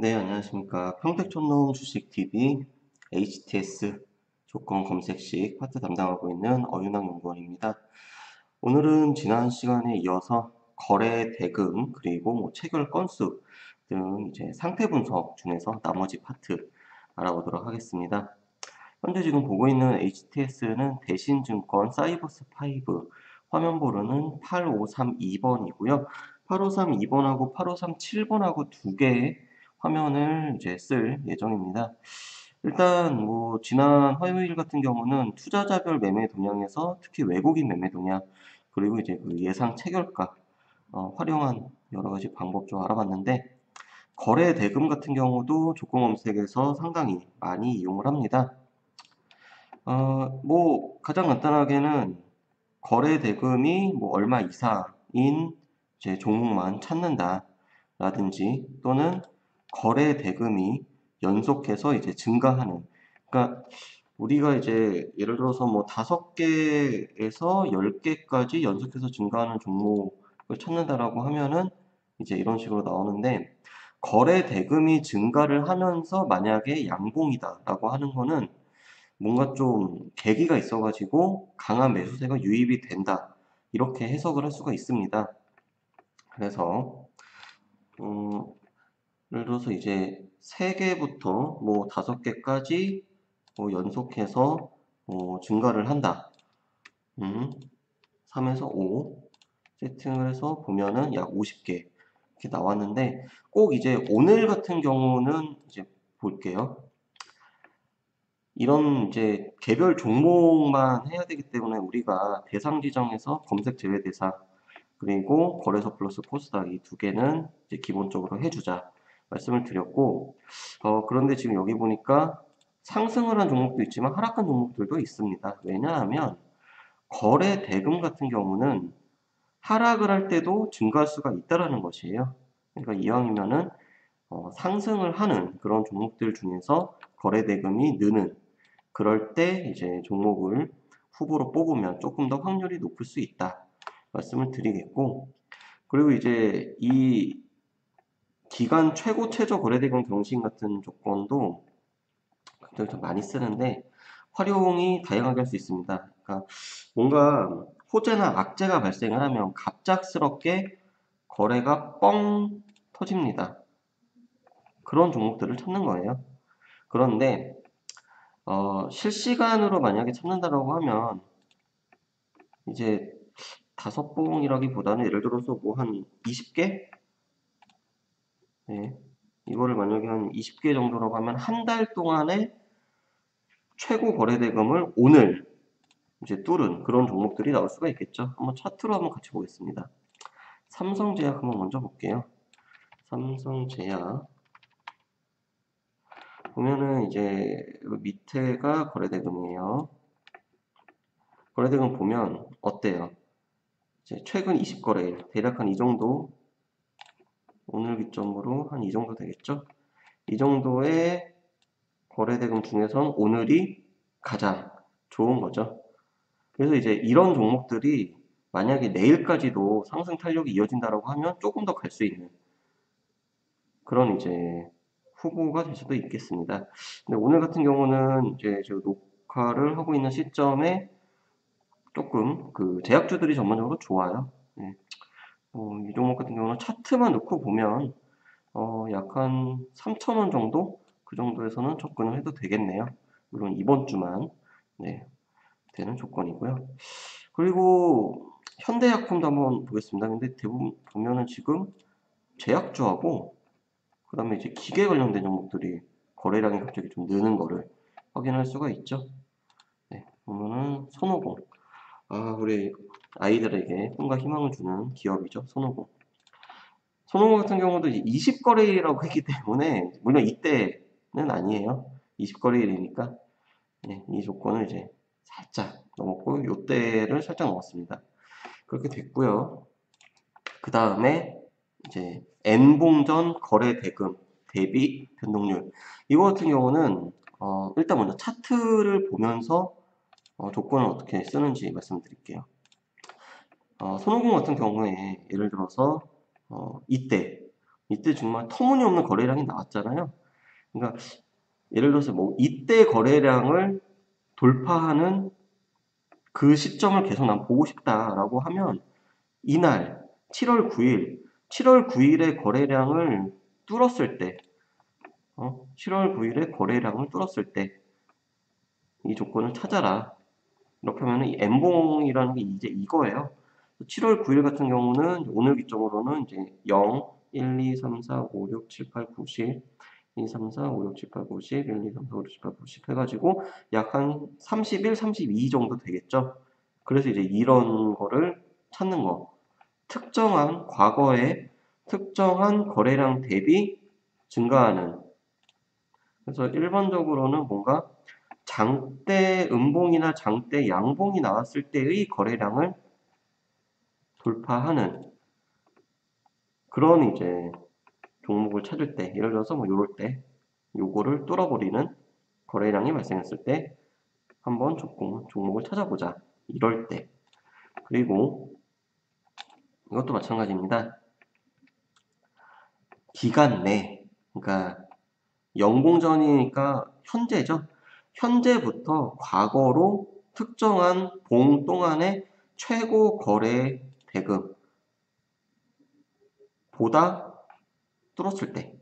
네, 안녕하십니까. 평택촌농 주식TV HTS 조건 검색식 파트 담당하고 있는 어윤학 연구원입니다. 오늘은 지난 시간에 이어서 거래 대금 그리고 체결 건수 등 이제 상태 분석 중에서 나머지 파트 알아보도록 하겠습니다. 현재 지금 보고 있는 HTS는 대신증권 사이버스5 화면번호는 8532번이고요. 8532번하고 8537번하고 두 개의 화면을 이제 쓸 예정입니다. 일단 지난 화요일 같은 경우는 투자자별 매매 동향에서 특히 외국인 매매 동향 그리고 이제 그 예상 체결가 활용한 여러 가지 방법 좀 알아봤는데 거래 대금 같은 경우도 조건 검색에서 상당히 많이 이용을 합니다. 가장 간단하게는 거래 대금이 얼마 이상인 이제 종목만 찾는다 라든지 또는 거래 대금이 연속해서 이제 증가하는, 그러니까 우리가 이제 예를 들어서 5개에서 10개까지 연속해서 증가하는 종목을 찾는다라고 하면은 이제 이런 식으로 나오는데, 거래 대금이 증가를 하면서 만약에 양봉이다라고 하는 거는 뭔가 좀 계기가 있어가지고 강한 매수세가 유입이 된다, 이렇게 해석을 할 수가 있습니다. 그래서 예를 들어서 이제 3개부터 5개까지 연속해서 증가를 한다. 3에서 5 세팅을 해서 보면은 약 50개 이렇게 나왔는데, 꼭 이제 오늘 같은 경우는 이제 볼게요. 이런 이제 개별 종목만 해야 되기 때문에 우리가 대상 지정에서 검색 제외 대상 그리고 거래소 플러스 코스닥 이 두 개는 이제 기본적으로 해주자 말씀을 드렸고, 그런데 지금 여기 보니까 상승을 한 종목도 있지만 하락한 종목들도 있습니다. 왜냐하면 거래 대금 같은 경우는 하락을 할 때도 증가할 수가 있다라는 것이에요. 그러니까 이왕이면은 상승을 하는 그런 종목들 중에서 거래 대금이 느는, 그럴 때 이제 종목을 후보로 뽑으면 조금 더 확률이 높을 수 있다 말씀을 드리겠고, 그리고 이제 이 기간 최고 최저 거래대금 경신 같은 조건도 굉장히 좀 많이 쓰는데 활용이 다양하게 할 수 있습니다. 그러니까 뭔가 호재나 악재가 발생을 하면 갑작스럽게 거래가 뻥 터집니다. 그런 종목들을 찾는 거예요. 그런데 실시간으로 만약에 찾는다라고 하면 이제 5봉이라기보다는 예를 들어서 한 20개? 네. 이거를 만약에 한 20개 정도라고 하면 한 달 동안에 최고 거래대금을 오늘 이제 뚫은 그런 종목들이 나올 수가 있겠죠. 한번 차트로 한번 같이 보겠습니다. 삼성제약 한번 먼저 볼게요. 삼성제약 보면은 이제 밑에가 거래대금이에요. 거래대금 보면 어때요? 이제 최근 20거래일 대략 한 이 정도, 오늘 기점으로 한 이 정도 되겠죠? 이 정도의 거래대금 중에선 오늘이 가장 좋은 거죠. 그래서 이제 이런 종목들이 만약에 내일까지도 상승 탄력이 이어진다라고 하면 조금 더 갈 수 있는 그런 이제 후보가 될 수도 있겠습니다. 근데 오늘 같은 경우는 이제 제가 녹화를 하고 있는 시점에 조금 그 제약주들이 전반적으로 좋아요. 네. 이 종목 같은 경우는 차트만 놓고 보면 약 한 3,000원 정도? 그 정도에서는 접근을 해도 되겠네요. 물론 이번 주만 네, 되는 조건이고요. 그리고 현대약품도 한번 보겠습니다. 근데 대부분 보면은 지금 제약주하고 그 다음에 이제 기계 관련된 종목들이 거래량이 갑자기 좀 느는 거를 확인할 수가 있죠. 네, 보면은 손오공. 우리 아이들에게 꿈과 희망을 주는 기업이죠. 손오공. 손오공 같은 경우도 20거래일이라고 했기 때문에, 물론 이때는 아니에요. 20거래일이니까. 네, 이 조건을 이제 살짝 넘었고, 요때를 살짝 넘었습니다. 그렇게 됐고요. 그 다음에 이제 N봉전 거래 대금 대비 변동률. 이거 같은 경우는 일단 먼저 차트를 보면서 조건을 어떻게 쓰는지 말씀드릴게요. 손오공 같은 경우에 예를 들어서 이때 이때 정말 터무니없는 거래량이 나왔잖아요. 그러니까 예를 들어서 뭐 이때 거래량을 돌파하는 그 시점을 계속 난 보고 싶다라고 하면 이날 7월 9일, 7월 9일의 거래량을 뚫었을 때, 7월 9일의 거래량을 뚫었을 때 이 조건을 찾아라. 이렇게 하면 이 N봉이라는 게 이제 이거예요. 7월 9일 같은 경우는 오늘 기점으로는 이제 0, 1, 2, 3, 4, 5, 6, 7, 8, 9, 10, 2, 3, 4, 5, 6, 7, 8, 9, 10, 1, 2, 3, 4, 5, 6, 7, 8, 9, 10 해가지고 약 한 31, 32 정도 되겠죠. 그래서 이제 이런 거를 찾는 거. 특정한 과거에 특정한 거래량 대비 증가하는. 그래서 일반적으로는 뭔가 장대 음봉이나 장대 양봉이 나왔을 때의 거래량을 돌파하는 그런 이제 종목을 찾을 때, 예를 들어서 뭐 요럴 때 요거를 뚫어버리는 거래량이 발생했을 때 한번 종목을 찾아보자. 이럴 때. 그리고 이것도 마찬가지입니다. 기간 내, 그러니까 연공전이니까 현재죠. 현재부터 과거로 특정한 봉 동안의 최고 거래 대금보다 뚫었을 때.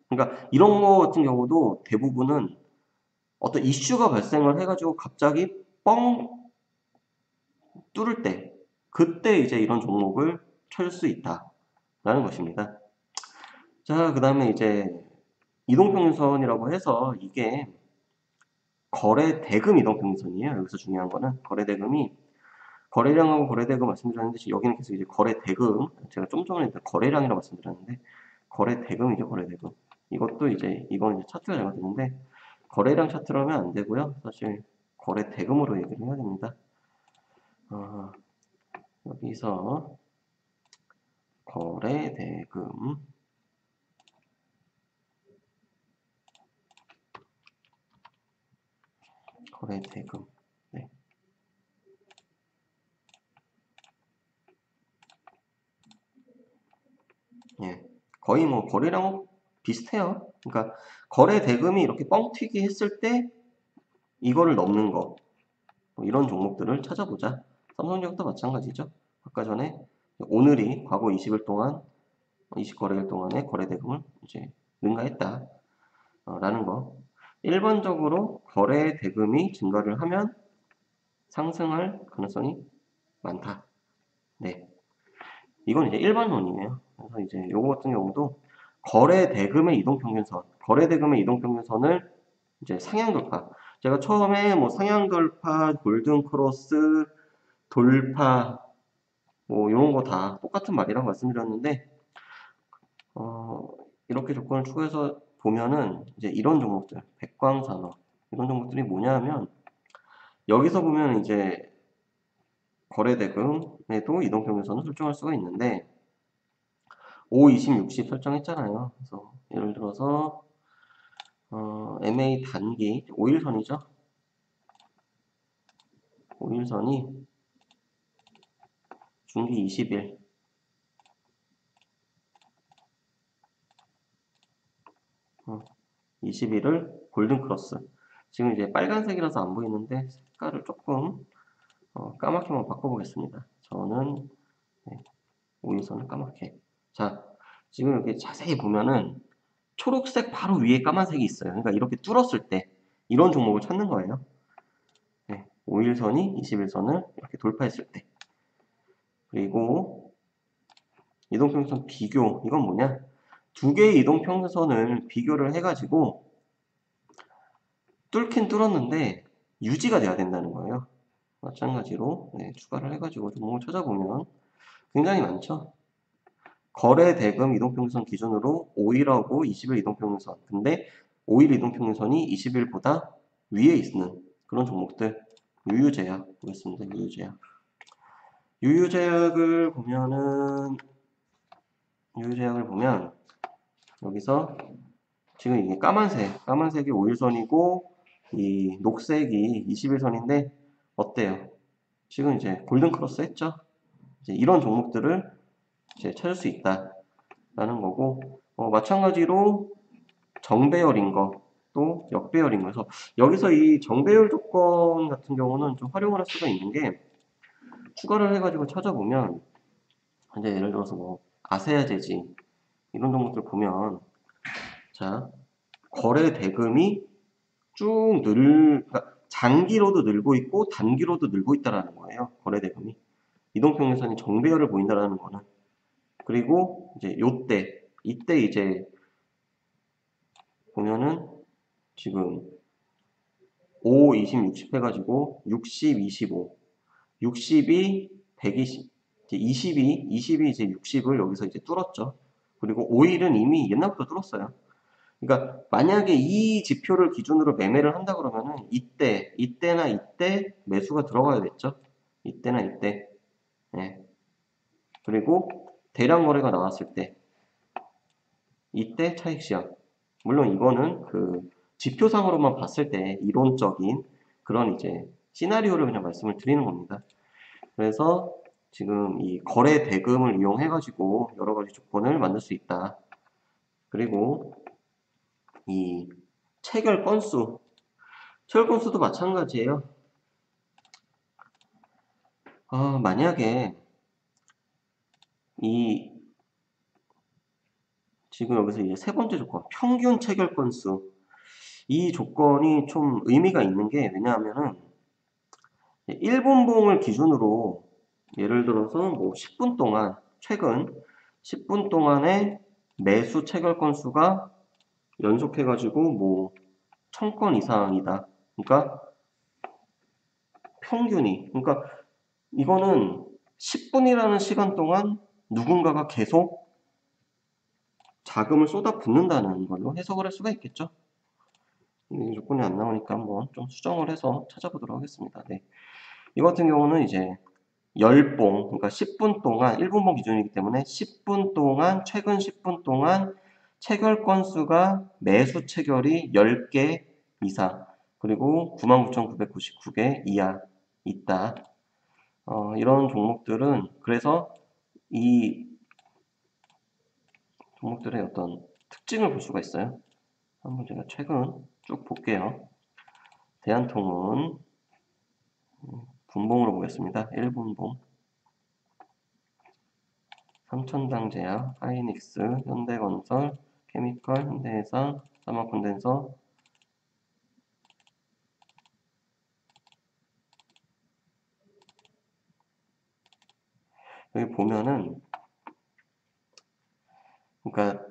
그러니까 이런 거 같은 경우도 대부분은 어떤 이슈가 발생을 해가지고 갑자기 뻥 뚫을 때, 그때 이제 이런 종목을 찾을 수 있다라는 것입니다. 자, 그 다음에 이제 이동평균선이라고 해서 이게 거래 대금 이동평균선이에요. 여기서 중요한 거는 거래 대금이 거래량하고 거래 대금 말씀드렸는데 여기는 계속 이제 거래 대금, 제가 좀 전에 거래량이라고 말씀드렸는데 거래 대금이죠. 거래 대금. 이것도 이제 이건 이제 차트가 잘못됐는데 거래량 차트로 하면 안 되고요. 사실 거래 대금으로 얘기를 해야 됩니다. 여기서 거래 대금 거래 대금. 네. 예. 거의 뭐 거래량은 비슷해요. 그러니까 거래 대금이 이렇게 뻥튀기 했을 때 이거를 넘는 거. 뭐 이런 종목들을 찾아보자. 삼성전자도 마찬가지죠. 아까 전에 오늘이 과거 20일 동안 20거래일 동안의 거래 대금을 이제 능가했다. 라는 거. 일반적으로 거래 대금이 증가를 하면 상승할 가능성이 많다. 네. 이건 이제 일반론이에요. 그래서 이제 요거 같은 경우도 거래 대금의 이동평균선, 거래 대금의 이동평균선을 이제 상향 돌파. 제가 처음에 뭐 상향 돌파, 골든 크로스, 돌파, 뭐 이런 거 다 똑같은 말이라고 말씀드렸는데, 이렇게 조건을 추가해서 보면은 이제 이런 종목들, 백광산업 이런 종목들이 뭐냐면 여기서 보면 이제 거래대금에도 이동평균선을 설정할 수가 있는데 5, 20, 60 설정했잖아요. 그래서 예를 들어서 MA 단기 5일선이죠. 5일선이 중기 20일 20일을 골든크로스. 지금 이제 빨간색이라서 안 보이는데 색깔을 조금 까맣게 한번 바꿔보겠습니다. 저는 5일선을 까맣게. 자, 지금 이렇게 자세히 보면은 초록색 바로 위에 까만색이 있어요. 그러니까 이렇게 뚫었을 때 이런 종목을 찾는 거예요. 5일선이 21선을 이렇게 돌파했을 때. 그리고 이동평균선 비교. 이건 뭐냐? 두 개의 이동평균선을 비교를 해가지고 뚫긴 뚫었는데 유지가 돼야 된다는 거예요. 마찬가지로 추가를 해가지고 종목을 찾아보면 굉장히 많죠. 거래 대금 이동평균선 기준으로 5일하고 20일 이동평균선. 근데 5일 이동평균선이 20일보다 위에 있는 그런 종목들. 유유제약 보겠습니다. 유유제약. 유유제약을 보면 여기서 지금 이게 까만색이 5일선이고 이 녹색이 21선인데 어때요? 지금 이제 골든 크로스 했죠? 이제 이런 종목들을 이제 찾을 수 있다. 라는 거고, 마찬가지로 정배열인 거, 또 역배열인 거. 그래서 여기서 이 정배열 조건 같은 경우는 좀 활용을 할 수가 있는 게, 추가를 해가지고 찾아보면, 이제 예를 들어서 뭐, 아세아 제지, 이런 종목들 보면, 자, 거래 대금이 그러니까 장기로도 늘고 있고, 단기로도 늘고 있다라는 거예요. 거래 대금이. 이동평균선이 정배열을 보인다라는 거는. 그리고 이제 이때 이제 보면은 지금 5, 20, 60 해가지고 60, 25, 60이 120, 이제 20이 이제 60을 여기서 이제 뚫었죠. 그리고 5일은 이미 옛날부터 뚫었어요. 그러니까 만약에 이 지표를 기준으로 매매를 한다 그러면은 이때나 이때 매수가 들어가야겠죠. 이때나 이때. 예. 그리고 대량 거래가 나왔을 때 이때 차익 시황. 물론 이거는 그 지표상으로만 봤을 때 이론적인 그런 이제 시나리오를 그냥 말씀을 드리는 겁니다. 그래서 지금 이 거래 대금을 이용해 가지고 여러 가지 조건을 만들 수 있다. 그리고 이 체결 건수도 마찬가지예요. 만약에 이 지금 여기서 이제 세 번째 조건 평균 체결 건수 이 조건이 좀 의미가 있는 게 왜냐하면은 1분봉을 기준으로 예를 들어서 뭐 10분 동안 최근 10분 동안의 매수 체결 건수가 연속해가지고 뭐 1000건 이상이다. 그러니까 그러니까 이거는 10분이라는 시간 동안 누군가가 계속 자금을 쏟아붓는다는 걸로 해석을 할 수가 있겠죠. 이 조건이 안 나오니까 한번 좀 수정을 해서 찾아보도록 하겠습니다. 네. 이 같은 경우는 이제 10봉, 그러니까 10분 동안, 1분봉 기준이기 때문에 10분 동안, 최근 10분 동안 체결 건수가 매수 체결이 10개 이상, 그리고 99,999개 이하 있다. 이런 종목들은, 그래서 이 종목들의 어떤 특징을 볼 수가 있어요. 한번 제가 최근 쭉 볼게요. 대한통운, 분봉으로 보겠습니다. 1분봉. 삼천당제약, 하이닉스, 현대건설, 케미컬, 현대해상, 사막콘덴서. 여기 보면은 그러니까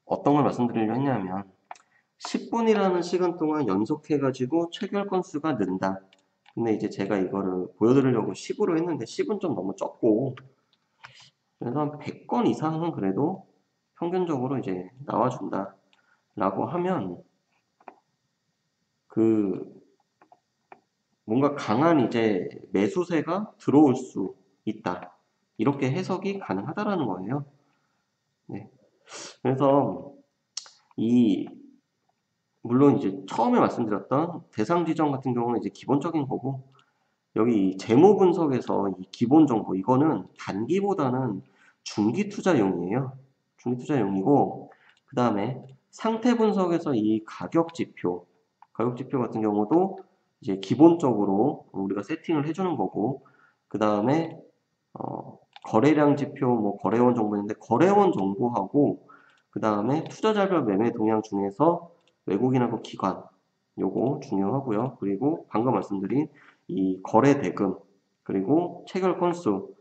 어떤 걸 말씀드리려 했냐면 10분이라는 시간 동안 연속해가지고 체결 건수가 는다. 근데 이제 제가 이거를 보여드리려고 10으로 했는데 10은 좀 너무 적고 그래서 한 100건 이상은 그래도 평균적으로 이제 나와준다 라고 하면 그 뭔가 강한 이제 매수세가 들어올 수 있다. 이렇게 해석이 가능하다라는 거예요. 네. 그래서 이 물론 이제 처음에 말씀드렸던 대상 지정 같은 경우는 이제 기본적인 거고 여기 재무 분석에서 이 기본 정보 이거는 단기보다는 중기 투자용이에요. 중기 투자용이고 그 다음에 상태 분석에서 이 가격 지표 같은 경우도 이제 기본적으로 우리가 세팅을 해주는 거고 그 다음에 거래량 지표 뭐 거래원 정보인데 거래원 정보하고 그 다음에 투자자별 매매 동향 중에서 외국인하고 기관 요거 중요하고요. 그리고 방금 말씀드린 이 거래 대금 그리고 체결 건수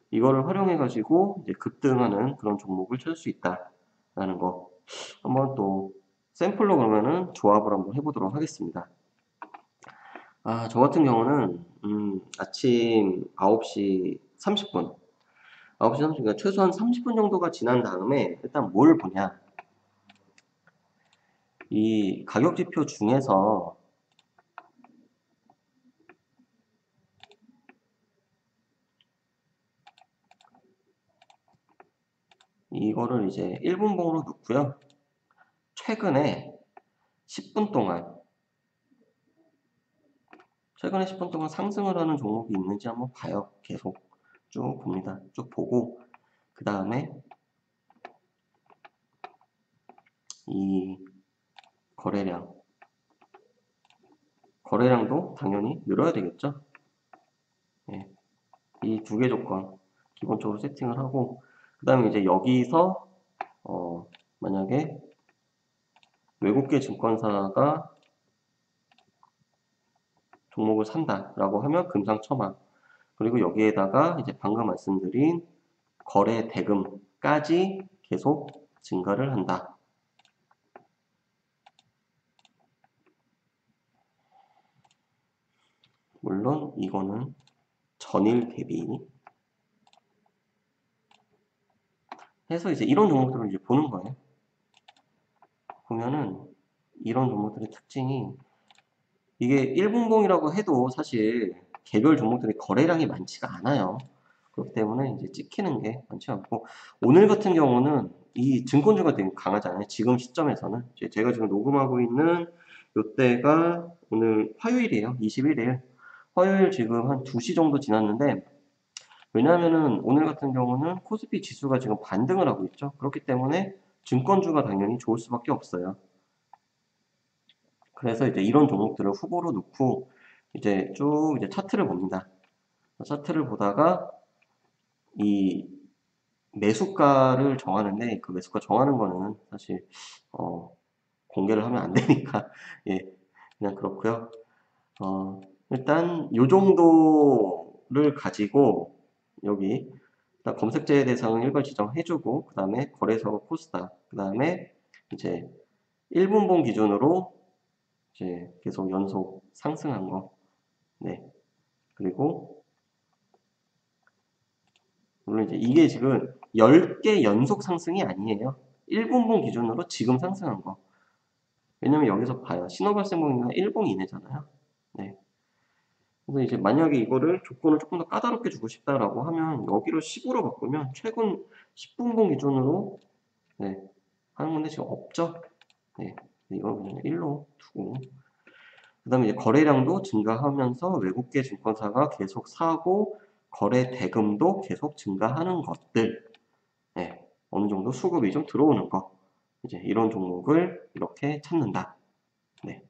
이거를 활용해 가지고 이제 급등하는 그런 종목을 찾을 수 있다라는 거 한번 또 샘플로 그러면은 조합을 한번 해보도록 하겠습니다. 저 같은 경우는 아침 9시 30분 9시 30분, 그러니까 최소한 30분 정도가 지난 다음에 일단 뭘 보냐 이 가격 지표 중에서 이거를 이제 1분봉으로 넣고요. 최근에 10분 동안 최근에 10분 동안 상승을 하는 종목이 있는지 한번 봐요. 계속 쭉 봅니다. 쭉 보고 그 다음에 이 거래량도 당연히 늘어야 되겠죠. 예, 이 두 개 조건 기본적으로 세팅을 하고, 그 다음에 이제 여기서 만약에 외국계 증권사가 종목을 산다라고 하면 금상첨화, 그리고 여기에다가 이제 방금 말씀드린 거래 대금까지 계속 증가를 한다. 물론 이거는 전일 대비 해서 이제 이런 종목들을 이제 보는 거예요. 보면은 이런 종목들의 특징이, 이게 1분봉이라고 해도 사실 개별 종목들의 거래량이 많지가 않아요. 그렇기 때문에 이제 찍히는 게 많지 않고, 오늘 같은 경우는 이 증권주가 되게 강하잖아요. 지금 시점에서는 제가 지금 녹음하고 있는 요때가 오늘 화요일이에요. 21일 화요일 지금 한 2시 정도 지났는데, 왜냐하면은 오늘 같은 경우는 코스피 지수가 지금 반등을 하고 있죠. 그렇기 때문에 증권주가 당연히 좋을 수밖에 없어요. 그래서 이제 이런 종목들을 후보로 놓고 이제 쭉 이제 차트를 봅니다. 차트를 보다가 이 매수가를 정하는데, 그 매수가 정하는 거는 사실 공개를 하면 안 되니까 예, 그냥 그렇고요. 일단 요 정도를 가지고 여기 일단 검색 제외 대상은 일괄 지정해주고, 그 다음에 거래소가 코스닥, 그 다음에 이제 1분봉 기준으로 이제 계속 연속 상승한 거, 네. 그리고 물론 이제 이게 지금 10개 연속 상승이 아니에요. 1분봉 기준으로 지금 상승한 거. 왜냐면 여기서 봐요. 신호 발생봉이가 1봉 이내잖아요. 네. 그래서 이제 만약에 이거를 조건을 조금 더 까다롭게 주고 싶다라고 하면 여기로 10으로 바꾸면 최근 10분봉 기준으로 네, 하는 건데 지금 없죠. 네. 이건 그냥 1로 두고, 그 다음에 이제 거래량도 증가하면서 외국계 증권사가 계속 사고 거래 대금도 계속 증가하는 것들, 네, 어느 정도 수급이 좀 들어오는 거, 이제 이런 종목을 이렇게 찾는다. 네,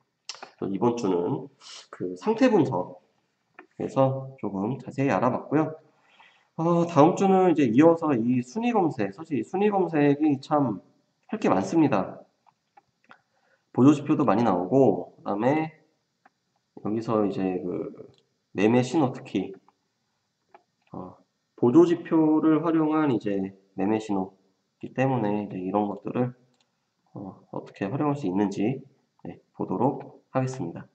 이번 주는 그 상태 분석에서 조금 자세히 알아봤고요. 다음 주는 이제 이어서 이 순위 검색, 사실 이 순위 검색이 참 할 게 많습니다. 보조지표도 많이 나오고, 그 다음에 여기서 이제 그 매매 신호, 특히 보조지표를 활용한 이제 매매 신호이기 때문에 이제 이런 것들을 어떻게 활용할 수 있는지 네, 보도록 하겠습니다.